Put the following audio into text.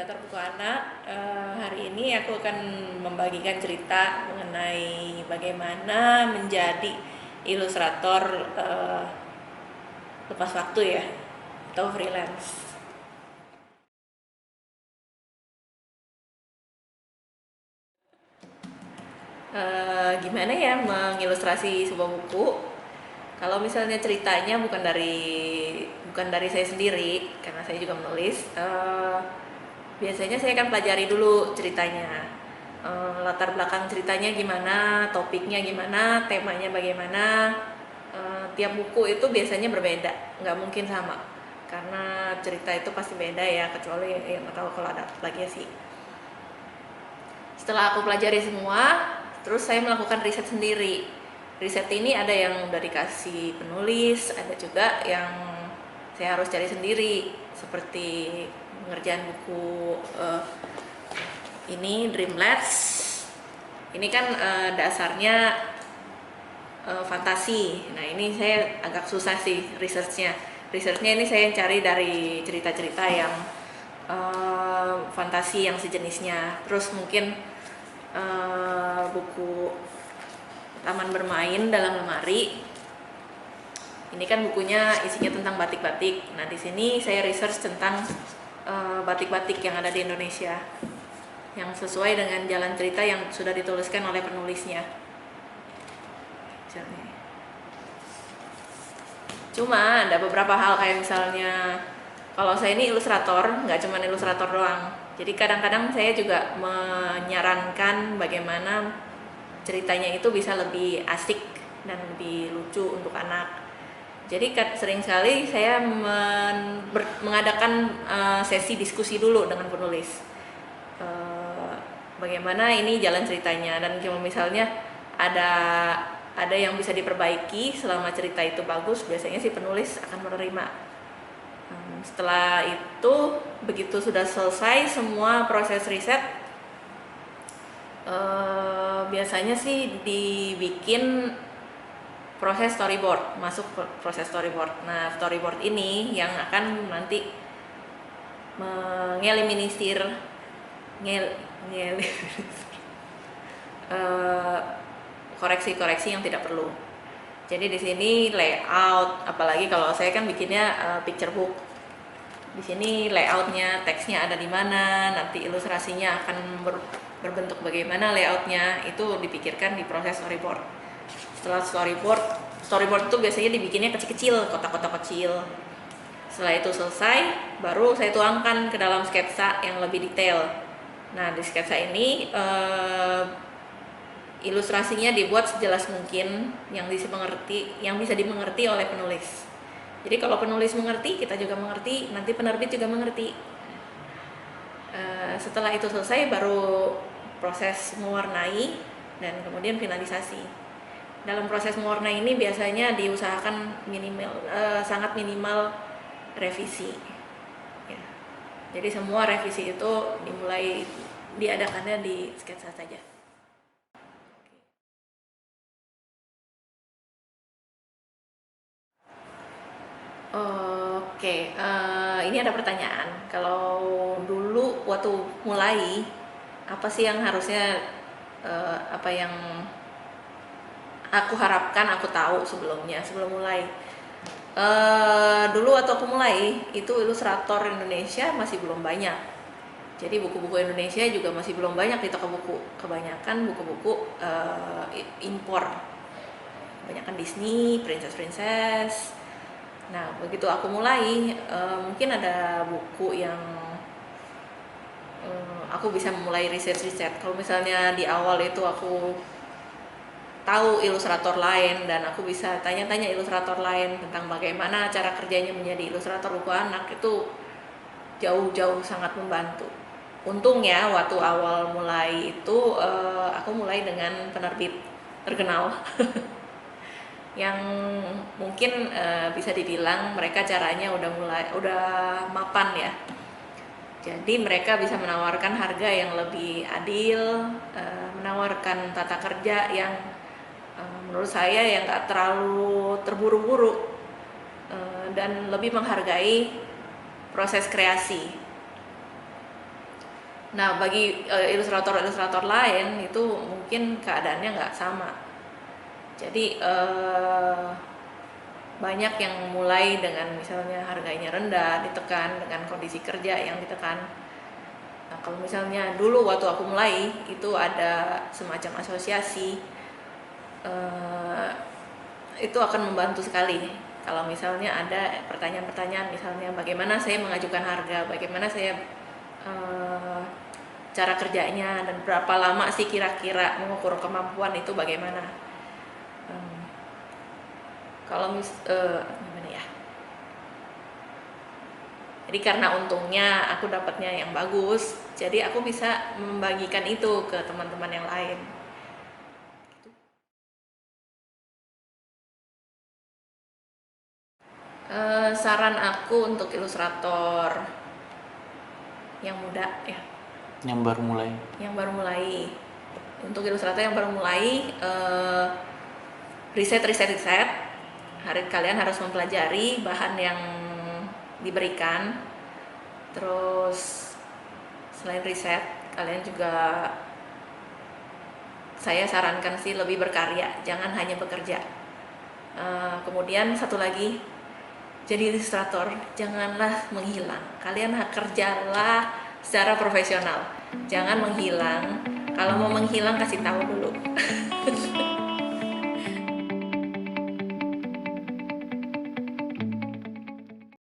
ilustrator buku anak. Hari ini aku akan membagikan cerita mengenai bagaimana menjadi ilustrator lepas waktu ya, atau freelance. Gimana ya mengilustrasi sebuah buku? Kalau misalnya ceritanya bukan dari saya sendiri, karena saya juga menulis. Biasanya saya akan pelajari dulu ceritanya, latar belakang ceritanya gimana, topiknya gimana, temanya bagaimana. Tiap buku itu biasanya berbeda, nggak mungkin sama, karena cerita itu pasti beda ya, kecuali nggak tahu kalau ada plagiasi. Setelah aku pelajari semua, terus saya melakukan riset sendiri. Riset ini ada yang udah dikasih penulis, ada juga yang saya harus cari sendiri, seperti pengerjaan buku ini Dreamlets. Ini kan dasarnya fantasi. Nah, ini saya agak susah sih researchnya. Researchnya ini saya cari dari cerita-cerita yang fantasi yang sejenisnya. Terus mungkin buku Taman Bermain Dalam Lemari. Ini kan bukunya isinya tentang batik-batik. Nah, di sini saya research tentang batik-batik yang ada di Indonesia, yang sesuai dengan jalan cerita yang sudah dituliskan oleh penulisnya. Cuma ada beberapa hal, kayak misalnya kalau saya ini ilustrator, nggak cuma ilustrator doang. Jadi kadang-kadang saya juga menyarankan bagaimana ceritanya itu bisa lebih asik dan lebih lucu untuk anak. Jadi sering sekali saya mengadakan sesi diskusi dulu dengan penulis. Bagaimana ini jalan ceritanya, dan kalau misalnya ada yang bisa diperbaiki selama cerita itu bagus, biasanya si penulis akan menerima. Setelah itu, begitu sudah selesai semua proses riset, biasanya sih dibikin proses storyboard, masuk proses storyboard. Nah, storyboard ini yang akan nanti mengeliminir koreksi-koreksi yang tidak perlu. Jadi di sini layout, apalagi kalau saya kan bikinnya picture book. Di sini layoutnya, teksnya ada di mana, nanti ilustrasinya akan berbentuk bagaimana layoutnya, itu dipikirkan di proses storyboard. Setelah storyboard itu biasanya dibikinnya kecil-kecil, kotak-kotak kecil. Setelah itu selesai, baru saya tuangkan ke dalam sketsa yang lebih detail. Nah, di sketsa ini ilustrasinya dibuat sejelas mungkin, yang bisa dimengerti oleh penulis. Jadi kalau penulis mengerti, kita juga mengerti, nanti penerbit juga mengerti. Setelah itu selesai, baru proses mewarnai dan kemudian finalisasi. Dalam proses mewarnai ini biasanya diusahakan sangat minimal revisi. Ya. Jadi semua revisi itu diadakannya di sketsa saja. Oke, ini ada pertanyaan. Kalau dulu waktu mulai, apa sih yang harusnya apa yang aku harapkan aku tahu sebelum mulai? Dulu waktu aku mulai, itu ilustrator Indonesia masih belum banyak. Jadi buku-buku Indonesia juga masih belum banyak di toko buku. Kebanyakan buku-buku impor. Kebanyakan Disney, princess. Nah, begitu aku mulai, mungkin ada buku yang aku bisa mulai riset. Kalau misalnya di awal itu aku tahu ilustrator lain dan aku bisa tanya-tanya ilustrator lain tentang bagaimana cara kerjanya menjadi ilustrator buku anak, itu jauh-jauh sangat membantu. Untungnya waktu awal mulai itu aku mulai dengan penerbit terkenal yang mungkin bisa dibilang mereka caranya udah mapan ya. Jadi mereka bisa menawarkan harga yang lebih adil, menawarkan tata kerja yang menurut saya yang nggak terlalu terburu-buru, dan lebih menghargai proses kreasi. Nah, bagi ilustrator-ilustrator lain itu mungkin keadaannya nggak sama. Jadi banyak yang mulai dengan misalnya harganya rendah ditekan, dengan kondisi kerja yang ditekan. Nah, kalau misalnya dulu waktu aku mulai itu ada semacam asosiasi, eh, itu akan membantu sekali. Kalau misalnya ada pertanyaan-pertanyaan, misalnya bagaimana saya mengajukan harga, bagaimana saya eh, cara kerjanya, dan berapa lama sih kira-kira mengukur kemampuan itu bagaimana. Hmm, kalau gimana ya? Jadi karena untungnya aku dapatnya yang bagus, jadi aku bisa membagikan itu ke teman-teman yang lain. Saran aku untuk ilustrator yang muda ya, Yang baru mulai. yang baru mulai. Untuk ilustrator yang baru mulai, riset. Kalian harus mempelajari bahan yang diberikan. Terus selain riset, kalian juga, saya sarankan sih lebih berkarya, jangan hanya bekerja. Kemudian satu lagi, jadi ilustrator janganlah menghilang. Kalian kerjalah secara profesional, jangan menghilang. Kalau mau menghilang kasih tahu dulu.